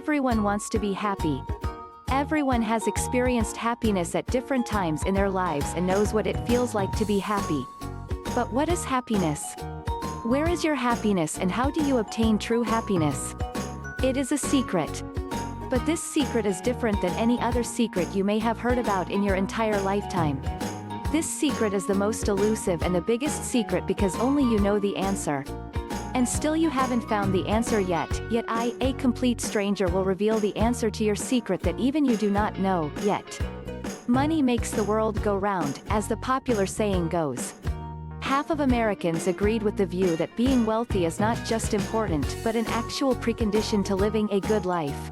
Everyone wants to be happy. Everyone has experienced happiness at different times in their lives and knows what it feels like to be happy. But what is happiness? Where is your happiness and how do you obtain true happiness? It is a secret. But this secret is different than any other secret you may have heard about in your entire lifetime. This secret is the most elusive and the biggest secret because only you know the answer. And still you haven't found the answer yet I, a complete stranger, will reveal the answer to your secret that even you do not know yet. Money makes the world go round, as the popular saying goes. Half of Americans agreed with the view that being wealthy is not just important but an actual precondition to living a good life.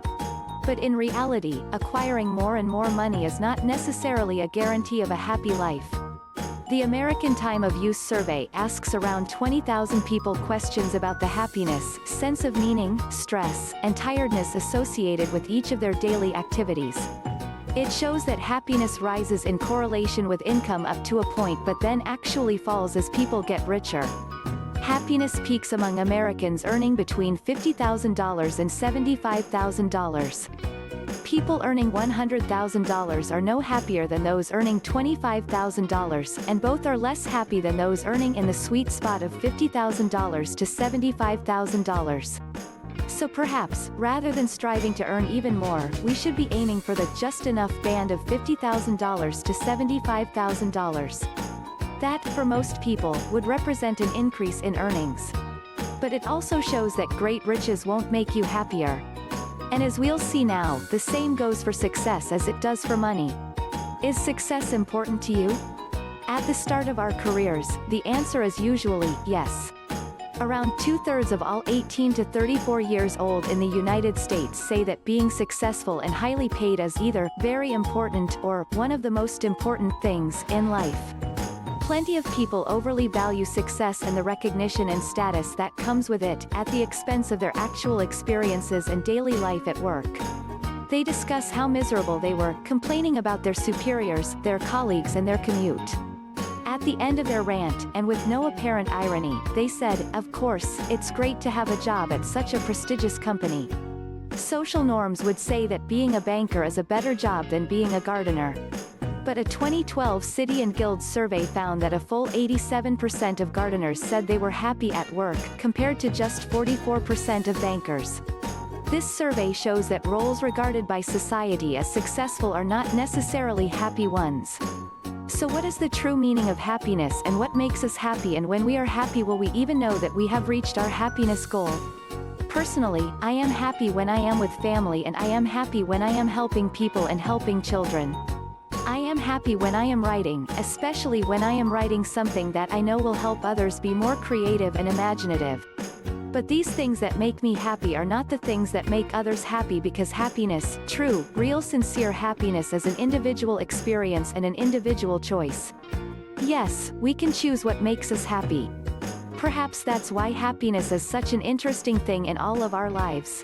But in reality, acquiring more and more money is not necessarily a guarantee of a happy life. The American Time of Use survey asks around 20,000 people questions about the happiness, sense of meaning, stress, and tiredness associated with each of their daily activities. It shows that happiness rises in correlation with income up to a point but then actually falls as people get richer. Happiness peaks among Americans earning between $50,000 and $75,000. People earning $100,000 are no happier than those earning $25,000, and both are less happy than those earning in the sweet spot of $50,000 to $75,000. So perhaps, rather than striving to earn even more, we should be aiming for the just enough band of $50,000 to $75,000. That, for most people, would represent an increase in earnings. But it also shows that great riches won't make you happier. And as we'll see now, the same goes for success as it does for money. Is success important to you? At the start of our careers, the answer is usually yes. Around 2/3 of all 18 to 34 years old in the United States say that being successful and highly paid is either very important or one of the most important things in life. Plenty of people overly value success and the recognition and status that comes with it, at the expense of their actual experiences and daily life at work. They discuss how miserable they were, complaining about their superiors, their colleagues and their commute. At the end of their rant, and with no apparent irony, they said, "Of course, it's great to have a job at such a prestigious company. Social norms would say that being a banker is a better job than being a gardener." But a 2012 City and Guilds survey found that a full 87% of gardeners said they were happy at work, compared to just 44% of bankers. This survey shows that roles regarded by society as successful are not necessarily happy ones. So what is the true meaning of happiness and what makes us happy, and when we are happy will we even know that we have reached our happiness goal? Personally, I am happy when I am with family, and I am happy when I am helping people and helping children. I am happy when I am writing, especially when I am writing something that I know will help others be more creative and imaginative. But these things that make me happy are not the things that make others happy, because happiness, true, real sincere happiness, is an individual experience and an individual choice. Yes, we can choose what makes us happy. Perhaps that's why happiness is such an interesting thing in all of our lives.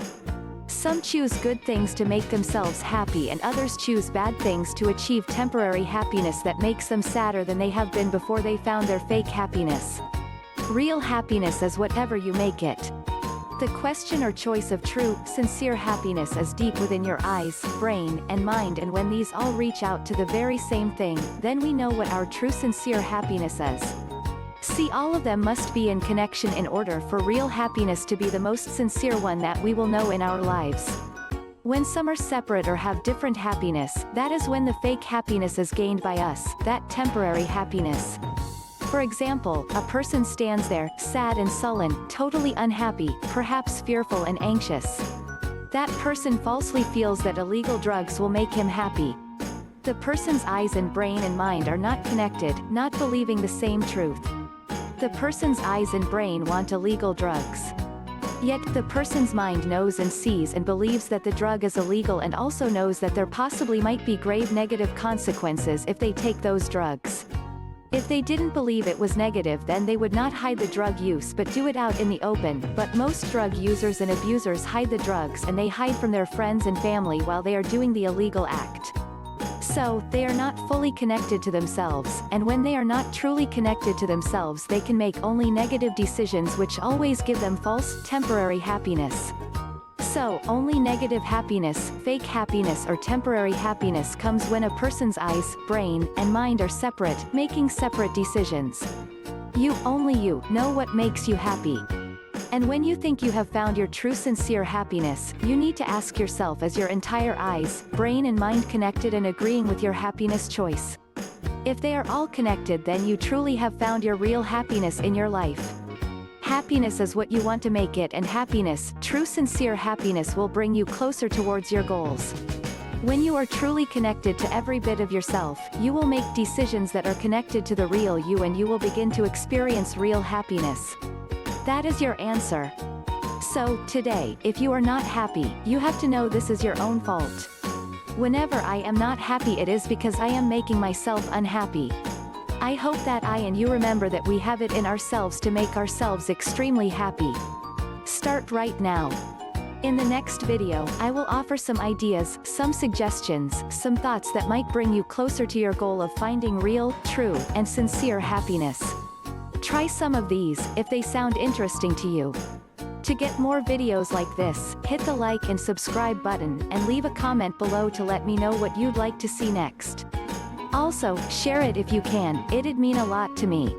Some choose good things to make themselves happy, and others choose bad things to achieve temporary happiness that makes them sadder than they have been before they found their fake happiness. Real happiness is whatever you make it. The question or choice of true, sincere happiness is deep within your eyes, brain, and mind, and when these all reach out to the very same thing, then we know what our true sincere happiness is. See, all of them must be in connection in order for real happiness to be the most sincere one that we will know in our lives. When some are separate or have different happiness, that is when the fake happiness is gained by us, that temporary happiness. For example, a person stands there, sad and sullen, totally unhappy, perhaps fearful and anxious. That person falsely feels that illegal drugs will make him happy. The person's eyes and brain and mind are not connected, not believing the same truth. The person's eyes and brain want illegal drugs. Yet, the person's mind knows and sees and believes that the drug is illegal, and also knows that there possibly might be grave negative consequences if they take those drugs. If they didn't believe it was negative, then they would not hide the drug use but do it out in the open, but most drug users and abusers hide the drugs, and they hide from their friends and family while they are doing the illegal act. So, they are not fully connected to themselves, and when they are not truly connected to themselves, they can make only negative decisions which always give them false, temporary happiness. So, only negative happiness, fake happiness or temporary happiness comes when a person's eyes, brain, and mind are separate, making separate decisions. Only you, know what makes you happy. And when you think you have found your true sincere happiness, you need to ask yourself, is your entire eyes, brain and mind connected and agreeing with your happiness choice? If they are all connected, then you truly have found your real happiness in your life. Happiness is what you want to make it, and happiness, true sincere happiness, will bring you closer towards your goals. When you are truly connected to every bit of yourself, you will make decisions that are connected to the real you, and you will begin to experience real happiness. That is your answer. So, today, if you are not happy, you have to know this is your own fault. Whenever I am not happy, it is because I am making myself unhappy. I hope that I and you remember that we have it in ourselves to make ourselves extremely happy. Start right now. In the next video, I will offer some ideas, some suggestions, some thoughts that might bring you closer to your goal of finding real, true, and sincere happiness. Try some of these, if they sound interesting to you. To get more videos like this, hit the like and subscribe button, and leave a comment below to let me know what you'd like to see next. Also, share it if you can, it'd mean a lot to me.